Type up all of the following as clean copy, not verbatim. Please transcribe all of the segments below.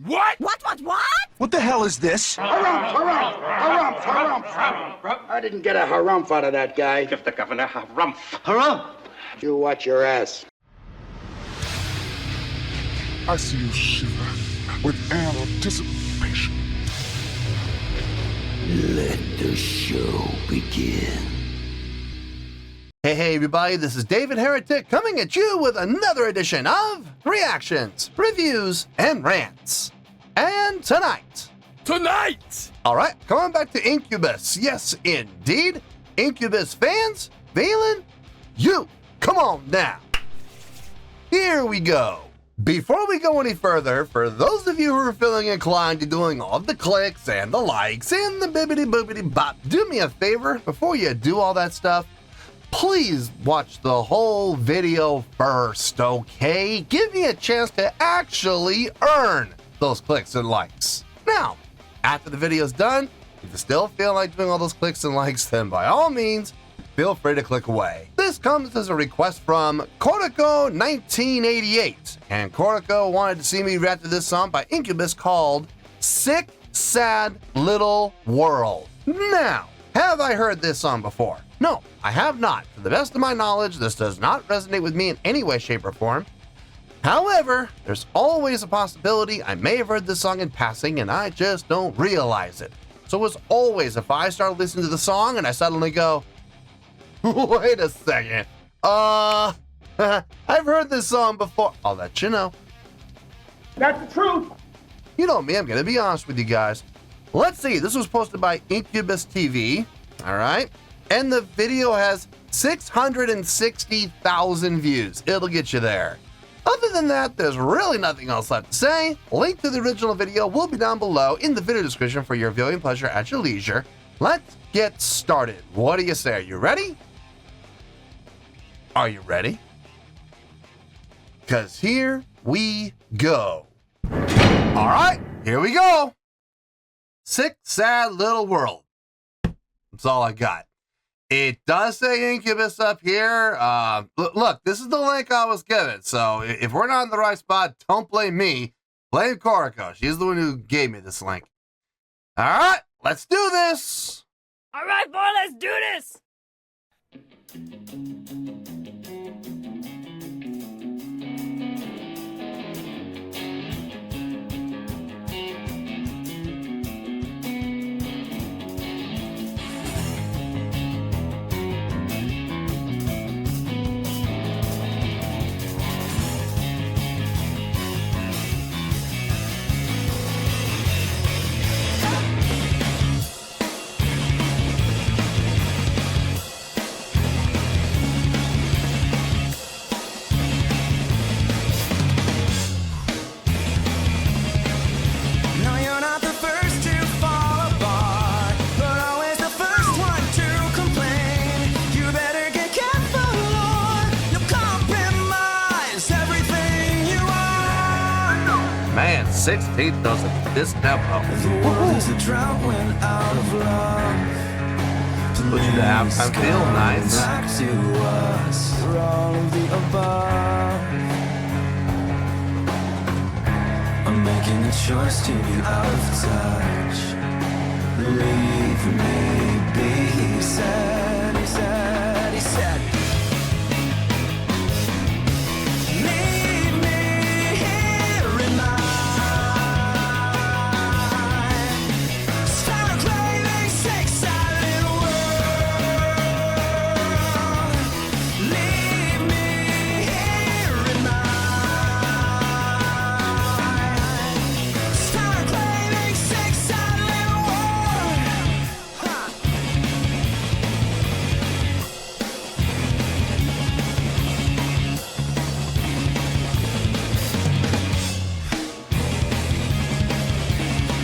What? What? What the hell is this? Harumph. I didn't get a harumph out of that guy. Give the governor harumph. Harumph! You watch your ass. I see you shiver with anticipation. Let the show begin. Hey everybody, this is David Heretic coming at you with another edition of Reactions, Reviews, and Rants. And tonight, alright, coming back to Incubus, yes indeed, Incubus Fans FEELIN YOU. Come on now. Here we go. Before we go any further, for those of you who are feeling inclined to doing all the clicks and the likes and the bibbity boobity bop, do me a favor, before you do all that stuff, please watch the whole video first, okay? Give me a chance to actually earn those clicks and likes. Now, after the video's done, if you still feel like doing all those clicks and likes, then by all means, feel free to click away. This comes as a request from Cortico1988, and Cortico wanted to see me react to this song by Incubus called Sick, Sad Little World. Now, have I heard this song before? No, I have not. To the best of my knowledge, this does not resonate with me in any way, shape, or form. However, there's always a possibility I may have heard this song in passing and I just don't realize it. So as always, if I start listening to the song and I suddenly go, wait a second, I've heard this song before, I'll let you know. That's the truth. You know me, I'm gonna be honest with you guys. Let's see, this was posted by Incubus TV, all right? And the video has 660,000 views. It'll get you there. Other than that, there's really nothing else left to say. Link to the original video will be down below in the video description for your viewing pleasure at your leisure. Let's get started. What do you say? Are you ready? Are you ready? Because here we go. All right, here we go. Sick, Sad Little World. That's all I got. It does say Incubus up here. Look, this is the link I was given. So if we're not in the right spot, don't blame me. Blame Cortico. She's the one who gave me this link. All right, let's do this. All right, boy, let's do this. Man, 16th doesn't this tempo. The world is a drought when out of love. Put you to halftime feel nice. Back to us for all of the above. I'm making a choice to be out of touch. Leave me be, he said, he said, he said. Leave me here in my start craving sick, sad little world. Leave me here in my start craving sick, sad little world. Ha.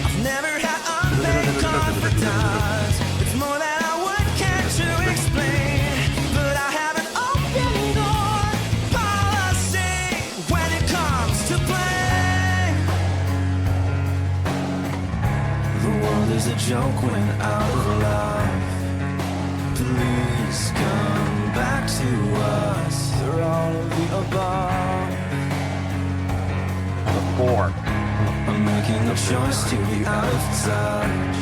I've never had unmade confidence. It's more than I would care to explain. But I have an open door policy when it comes to play. The world is a joke when out of love. Please come back to us. They're all of the above. The 4. I'm no choice to be out of touch.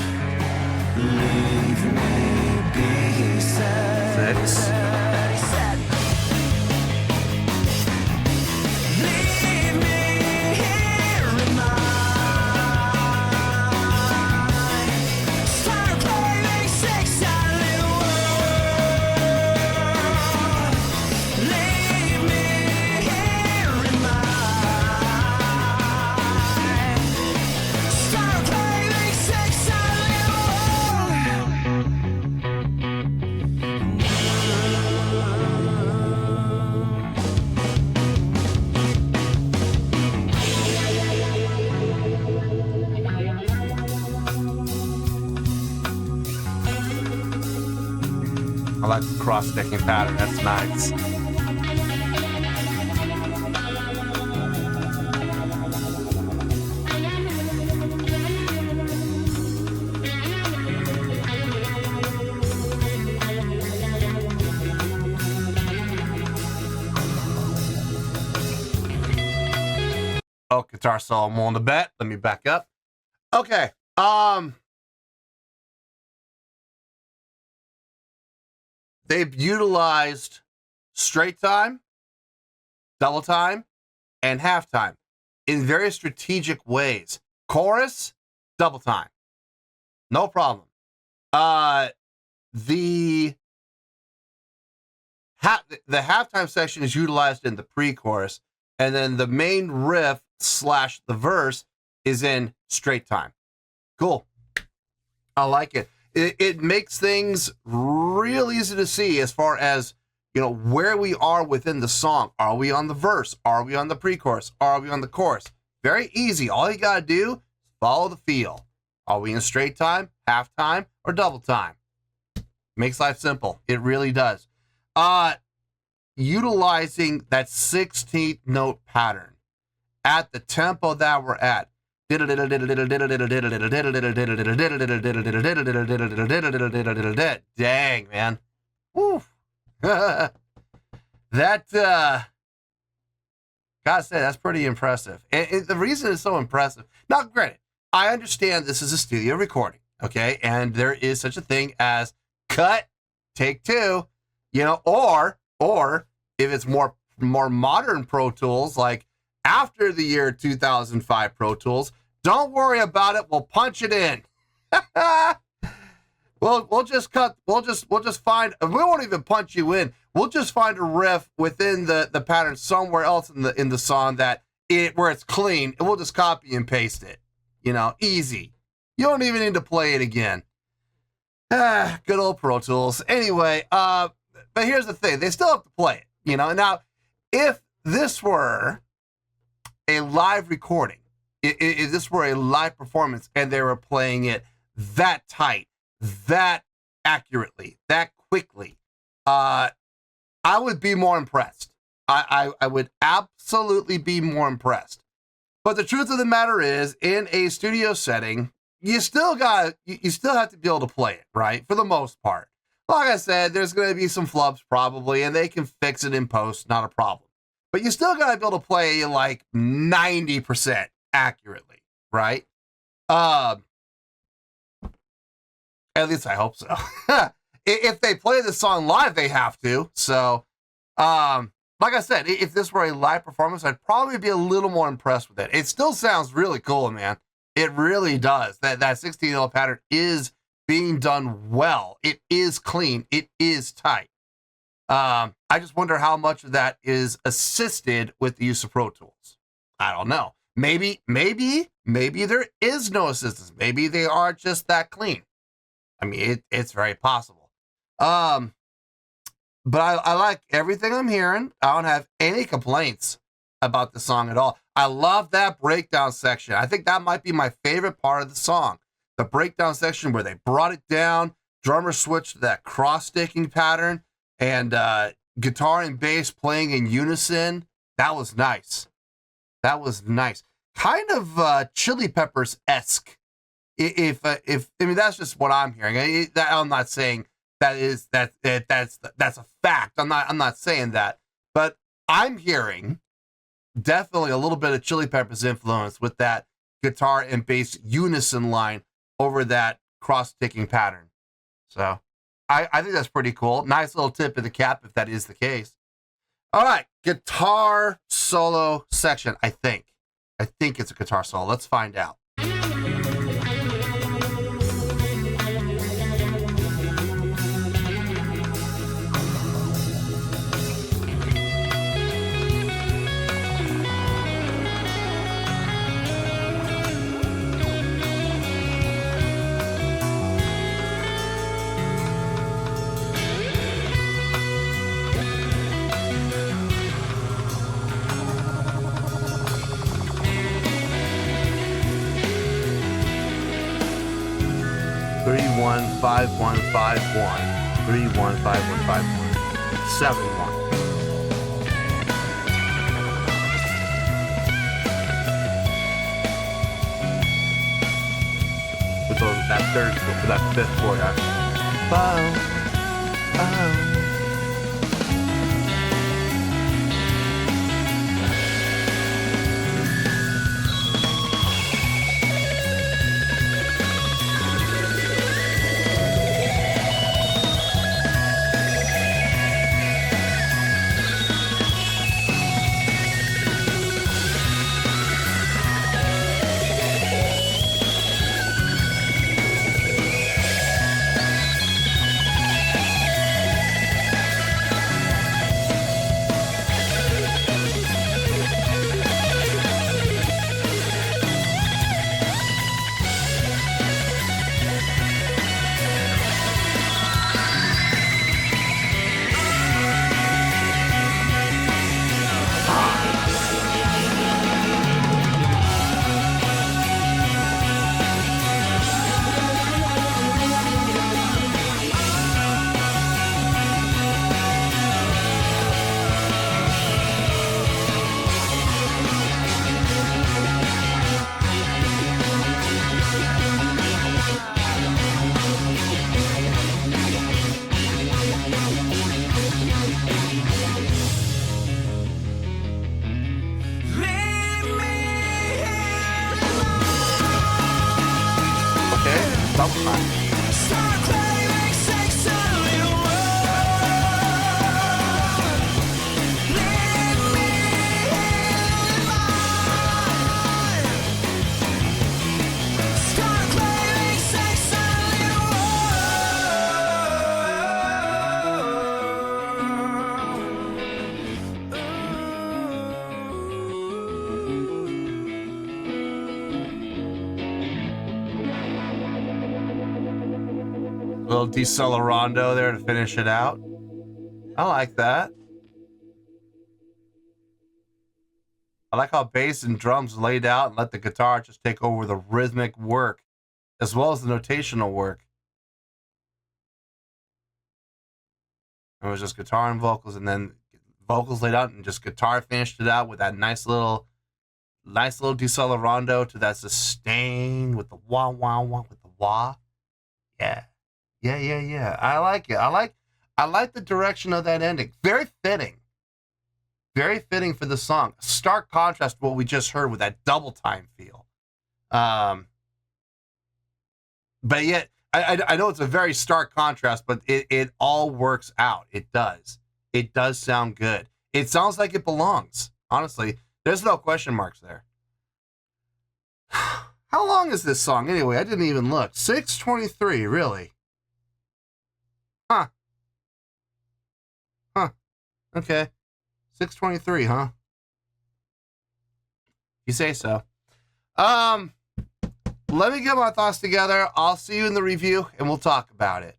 Leave me be, he said. 6. Leave me here in mine. Start playing six-sided world. Leave me here in mine. Start playing six-sided I like the cross-sticking pattern. That's nice. Oh, guitar solo. I'm willing to bet. Let me back up. Okay. They've utilized straight time, double time, and halftime in very strategic ways. Chorus, double time. No problem. The halftime section is utilized in the pre-chorus, and then the main riff / the verse is in straight time. Cool. I like it. It makes things real easy to see as far as, you know, where we are within the song. Are we on the verse? Are we on the pre-chorus? Are we on the chorus? Very easy. All you got to do is follow the feel. Are we in straight time, half time, or double time? Makes life simple. It really does. Utilizing that 16th note pattern at the tempo that we're at. Dang, man. Woo. That, gotta say, that's pretty impressive. And the reason it's so impressive, now granted, I understand this is a studio recording, okay? And there is such a thing as cut, take two, you know, or if it's more modern Pro Tools, like after the year 2005 Pro Tools, don't worry about it. We'll punch it in. We'll just cut. We'll just find. We won't even punch you in. We'll just find a riff within the pattern somewhere else in the song where it's clean, and we'll just copy and paste it. You know, easy. You don't even need to play it again. Good old Pro Tools. Anyway, but here's the thing: they still have to play it. You know, now if this were a live recording. If this were a live performance and they were playing it that tight, that accurately, that quickly, I would be more impressed. I would absolutely be more impressed. But the truth of the matter is, in a studio setting, you still have to be able to play it, right? For the most part. Like I said, there's going to be some flubs probably, and they can fix it in post, not a problem. But you still got to be able to play like 90%. Accurately, right? At least I hope so. If they play the song live, they have to. So, like I said, if this were a live performance, I'd probably be a little more impressed with it. It still sounds really cool, man. It really does. That 16-note pattern is being done well. It is clean. It is tight. I just wonder how much of that is assisted with the use of Pro Tools. I don't know. Maybe there is no assistance. Maybe they are just that clean. I mean, it's very possible. But I like everything I'm hearing. I don't have any complaints about the song at all. I love that breakdown section. I think that might be my favorite part of the song. The breakdown section where they brought it down, drummer switched to that cross-sticking pattern, and guitar and bass playing in unison. That was nice. That was nice. Kind of Chili Peppers-esque. If I mean, that's just what I'm hearing. I'm not saying that's a fact. I'm not saying that, but I'm hearing definitely a little bit of Chili Peppers influence with that guitar and bass unison line over that cross-ticking pattern. So I think that's pretty cool. Nice little tip of the cap if that is the case. All right, guitar solo section, I think. I think it's a guitar solo. Let's find out. 315151 315151 71. With that third, for that fifth chord. Bow, bow. Little decelerando there to finish it out. I like that. I like how bass and drums laid out and let the guitar just take over the rhythmic work as well as the notational work. It was just guitar and vocals, and then vocals laid out and just guitar finished it out with that nice little decelerando to that sustain with the wah wah wah with the wah. Yeah. Yeah. I like it. I like the direction of that ending. Very fitting. Very fitting for the song. Stark contrast to what we just heard with that double time feel. But yet, I know it's a very stark contrast, but it all works out. It does. It does sound good. It sounds like it belongs. Honestly, there's no question marks there. How long is this song anyway? I didn't even look. 6:23, really? Huh. Okay. 6:23, huh? You say so. Let me get my thoughts together. I'll see you in the review, and we'll talk about it.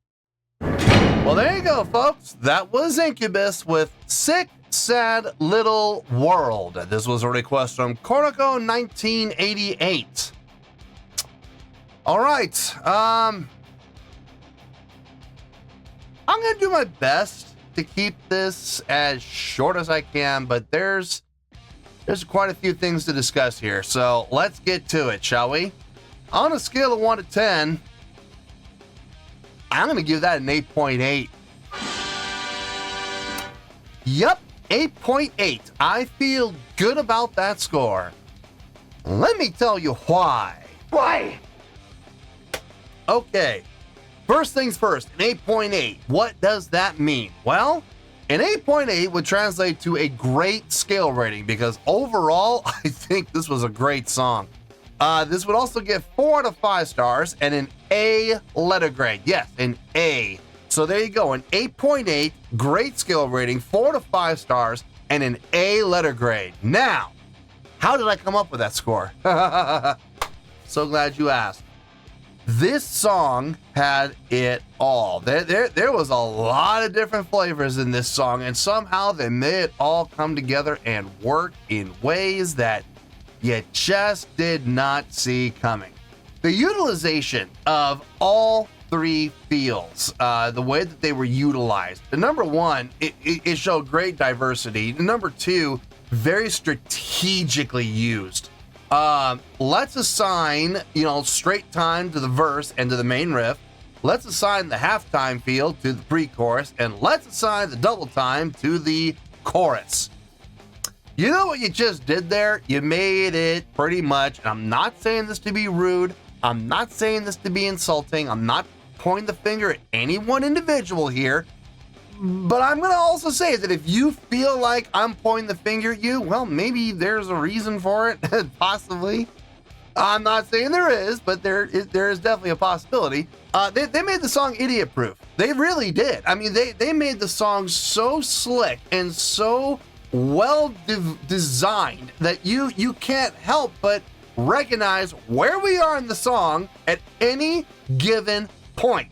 Well, there you go, folks. That was Incubus with Sick, Sad Little World. This was a request from Cornico 1988. All right. I'm going to do my best to keep this as short as I can, but there's quite a few things to discuss here. So let's get to it, shall we? On a scale of 1 to 10, I'm going to give that an 8.8. Yep, 8.8. I feel good about that score. Let me tell you why. Why? Okay, first things first, an 8.8. What does that mean? Well, an 8.8 would translate to a great scale rating because overall, I think this was a great song. This would also get 4 out of 5 stars and an A letter grade. Yes, an A. So there you go, an 8.8, great scale rating, 4 out of 5 stars, and an A letter grade. Now, how did I come up with that score? So glad you asked. This song had it all. There was a lot of different flavors in this song, and somehow they made it all come together and work in ways that you just did not see coming. The utilization of all 3 feels, the way that they were utilized. The number one, it showed great diversity. The number 2, very strategically used. Let's assign, straight time to the verse and to the main riff. Let's assign the halftime feel to the pre-chorus, and let's assign the double time to the chorus. You know what you just did there? You made it pretty much, and I'm not saying this to be rude. I'm not saying this to be insulting. I'm not pointing the finger at any one individual here. But I'm going to also say that if you feel like I'm pointing the finger at you, well, maybe there's a reason for it, possibly. I'm not saying there is, but there is definitely a possibility. They made the song idiot-proof. They really did. I mean, they made the song so slick and so well designed that you can't help but recognize where we are in the song at any given point.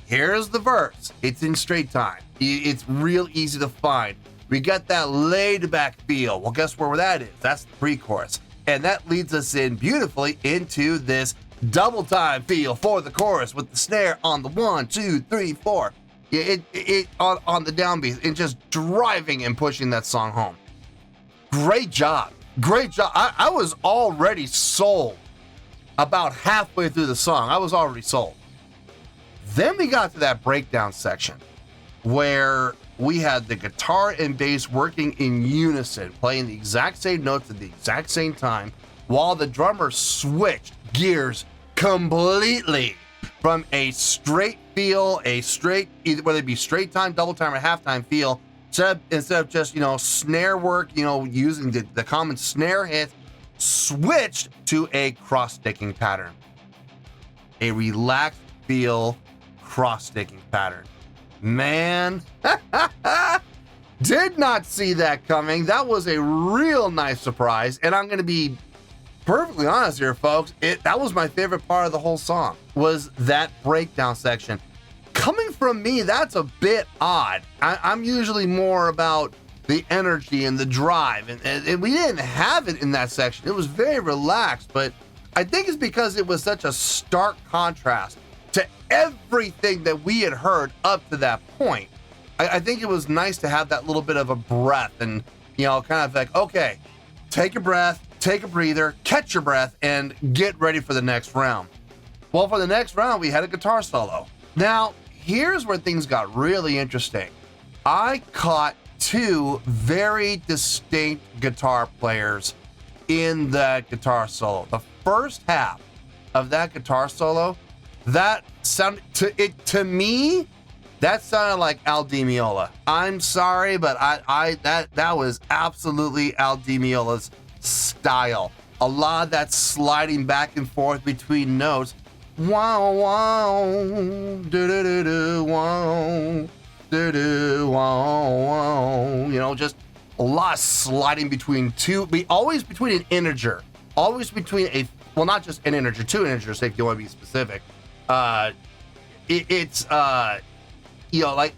Here's the verse. It's in straight time. It's real easy to find. We got that laid back feel. Well, guess where that is? That's the pre-chorus. And that leads us in beautifully into this double time feel for the chorus with the snare on the 1, 2, 3, 4. It on the downbeat and just driving and pushing that song home. Great job. Great job. I was already sold about halfway through the song. I was already sold. Then we got to that breakdown section where we had the guitar and bass working in unison, playing the exact same notes at the exact same time, while the drummer switched gears completely from a straight feel, whether it be straight time, double time, or halftime feel, instead of just, snare work, using the common snare hit, switched to a cross-sticking pattern. A relaxed feel cross-sticking pattern. Man, did not see that coming. That was a real nice surprise, and I'm going to be perfectly honest here, folks. That was my favorite part of the whole song, was that breakdown section. Coming from me, that's a bit odd. I'm usually more about the energy and the drive, and we didn't have it in that section. It was very relaxed, but I think it's because it was such a stark contrast to everything that we had heard up to that point. I think it was nice to have that little bit of a breath and, kind of like, okay, take a breath, take a breather, catch your breath, and get ready for the next round. Well, for the next round, we had a guitar solo. Now, here's where things got really interesting. I caught 2 very distinct guitar players in that guitar solo. The first half of that guitar solo, that sounded to me, that sounded like Al Di Meola. I'm sorry, but that was absolutely Al Di Meola's style. A lot of that sliding back and forth between notes. Wow, wow, do-do-do-do, wow, do-do, wow, wow. Just a lot of sliding between 2, always between an integer. Always between not just an integer, 2 integers if you want to be specific. It's like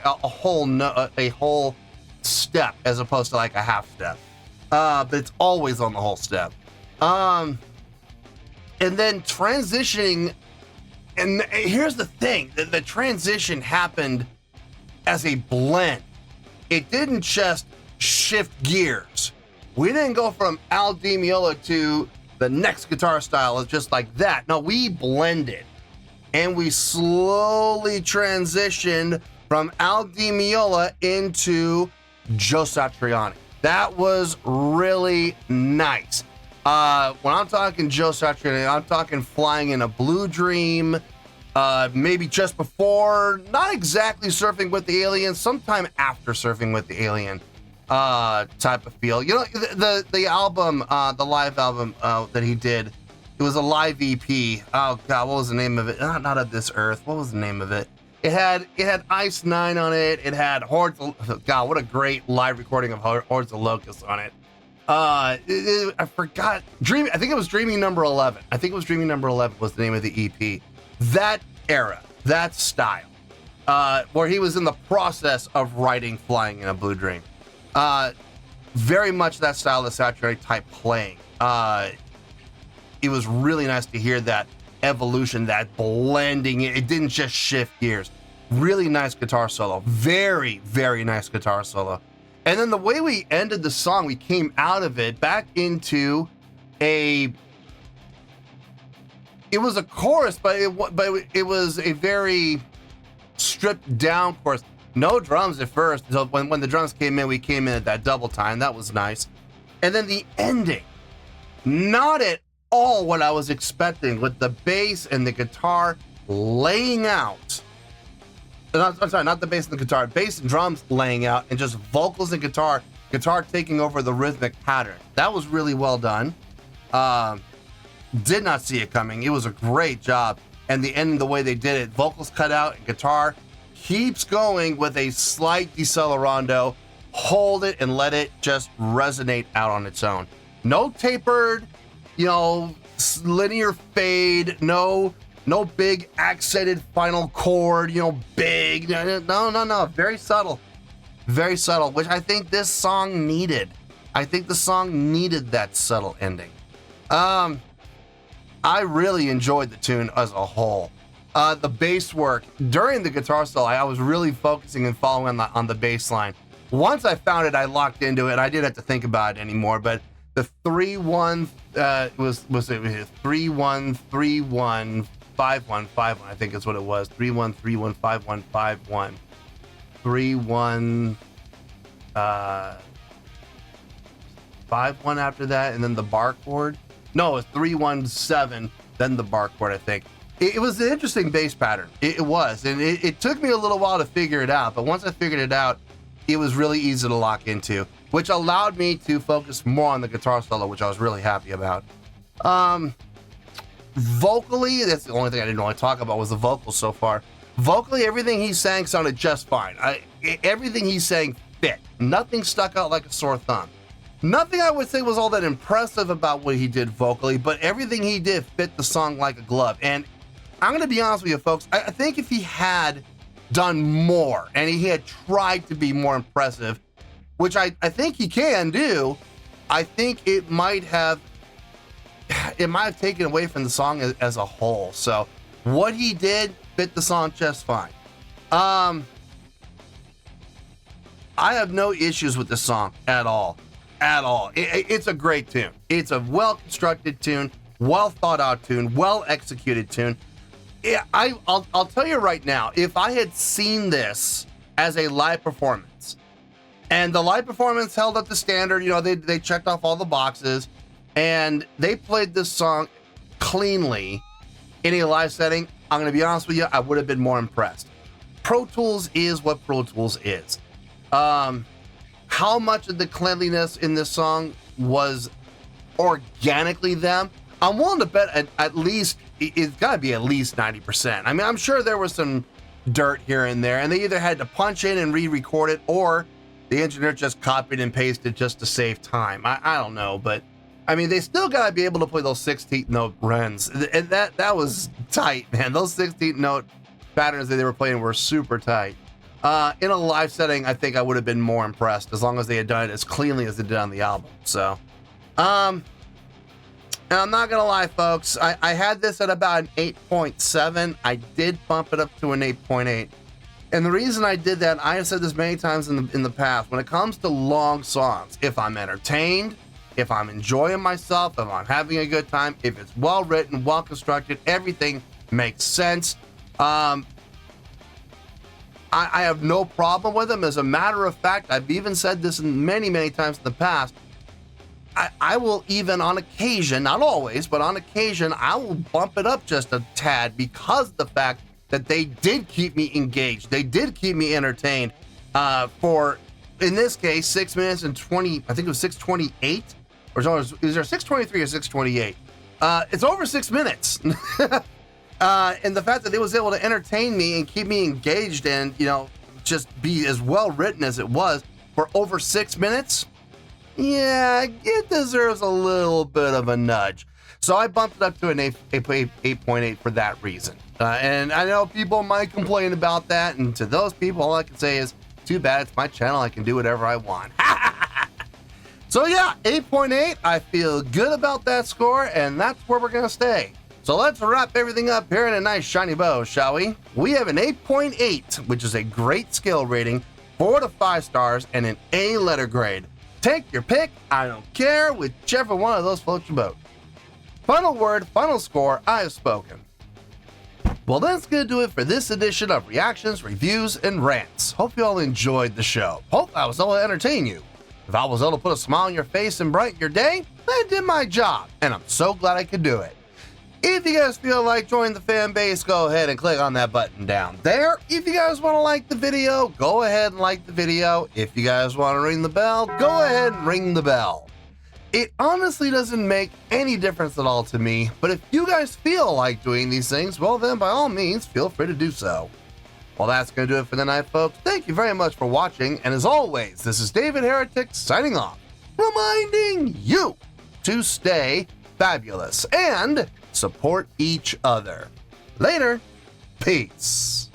a whole step as opposed to like a half step. But it's always on the whole step. And then transitioning, and here's the thing, the transition happened as a blend. It didn't just shift gears. We didn't go from Al Di Meola to the next guitar style just like that. No, we blended. And we slowly transitioned from Al Di Meola into Joe Satriani. That was really nice. When I'm talking Joe Satriani, I'm talking Flying in a Blue Dream, maybe just before, not exactly Surfing with the Alien, sometime after Surfing with the Alien type of feel. You know, the album, the live album that he did, it was a live EP. Oh God, what was the name of it? Not Of This Earth. What was the name of it? It had Ice Nine on it. It had Hordes. God, what a great live recording of Hordes of Locusts on it. I forgot. I think it was Dreaming Number 11. I think it was Dreaming Number 11 was the name of the EP. That era, that style, where he was in the process of writing Flying in a Blue Dream. Very much that style of Satriani type playing. It was really nice to hear that evolution, that blending. It didn't just shift gears. Really nice guitar solo. Very, very nice guitar solo. And then the way we ended the song, we came out of it back into it was a chorus, but it was a very stripped down chorus. No drums at first. So when the drums came in, we came in at that double time. That was nice. And then the ending, not at all what I was expecting, with the bass and the guitar laying out. I'm sorry, not the bass and the guitar. Bass and drums laying out, and just vocals and guitar taking over the rhythmic pattern. That was really well done. Did not see it coming. It was a great job. And the end, the way they did it, vocals cut out and guitar keeps going with a slight decelerando. Hold it and let it just resonate out on its own. No tapered, linear fade. No big accented final chord, big. No. Very subtle. Very subtle, which I think this song needed. I think the song needed that subtle ending. I really enjoyed the tune as a whole. The bass work during the guitar solo, I was really focusing and following on the bass line. Once I found it, I locked into it. I didn't have to think about it anymore. But the 3-1 was it 3-1 3-1 5-1 5-1? I think is what it was. 3-1 3-1 5-1 5-1 3-1 5-1 after that, and then the bar chord. No, it was 3-1-7, then the bar chord, I think. It was an interesting bass pattern. It was, and it took me a little while to figure it out, but once I figured it out, it was really easy to lock into, which allowed me to focus more on the guitar solo, which I was really happy about. Vocally, that's the only thing I didn't want to talk about was the vocals so far. Vocally, everything he sang sounded just fine. Everything he sang fit. Nothing stuck out like a sore thumb. Nothing I would say was all that impressive about what he did vocally, but everything he did fit the song like a glove. And I'm going to be honest with you, folks. I think if he had done more and he had tried to be more impressive, which I think he can do, I think it might have taken away from the song as a whole. So what he did fit the song just fine. I have no issues with the song at all. It's a great tune. It's a well-constructed tune, well-thought-out tune, well-executed tune. I'll tell you right now, if I had seen this as a live performance, and the live performance held up the standard, they checked off all the boxes, and they played this song cleanly in a live setting, I'm going to be honest with you, I would have been more impressed. Pro Tools is what Pro Tools is. How much of the cleanliness in this song was organically them? I'm willing to bet at least, it's got to be at least 90%. I mean, I'm sure there was some dirt here and there, and they either had to punch in and re-record it, or the engineer just copied and pasted just to save time. I don't know, but I mean, they still got to be able to play those 16th note runs, and that was tight, man. Those 16th note patterns that they were playing were super tight. In a live setting, I think I would have been more impressed as long as they had done it as cleanly as they did on the album. So, and I'm not gonna lie, folks, I had this at about an 8.7. I did bump it up to an 8.8. And the reason I did that, I have said this many times in the past, when it comes to long songs, if I'm entertained, if I'm enjoying myself, if I'm having a good time, if it's well written, well constructed, everything makes sense. I have no problem with them. As a matter of fact, I've even said this many, many times in the past. I will even on occasion, not always, but on occasion, I will bump it up just a tad because of the fact that they did keep me engaged. They did keep me entertained for, in this case, 6 minutes and 20, I think it was 6:28, or is there 6:23 or 6:28? It's over 6 minutes. And the fact that it was able to entertain me and keep me engaged and, you know, just be as well written as it was for over 6 minutes, yeah, it deserves a little bit of a nudge. So I bumped it up to an 8.8 for that reason. And I know people might complain about that, and to those people, all I can say is, too bad, it's my channel, I can do whatever I want. So yeah, 8.8, I feel good about that score, and that's where we're gonna stay. So let's wrap everything up here in a nice shiny bow, shall we? We have an 8.8, which is a great skill rating, 4 to 5 stars, and an A letter grade. Take your pick, I don't care, whichever one of those floats your boat. Final word, final score, I have spoken. Well, that's gonna do it for this edition of Reactions, Reviews, and Rants. Hope you all enjoyed the show. Hope I was able to entertain you. If I was able to put a smile on your face and brighten your day, I did my job, and I'm so glad I could do it. If you guys feel like joining the fan base, go ahead and click on that button down there. If you guys want to like the video, go ahead and like the video. If you guys want to ring the bell, go ahead and ring the bell. It honestly doesn't make any difference at all to me, but if you guys feel like doing these things, well then by all means, feel free to do so. Well, that's going to do it for the night, folks. Thank you very much for watching, and as always, this is David Heretic signing off, reminding you to stay fabulous and support each other. Later. Peace.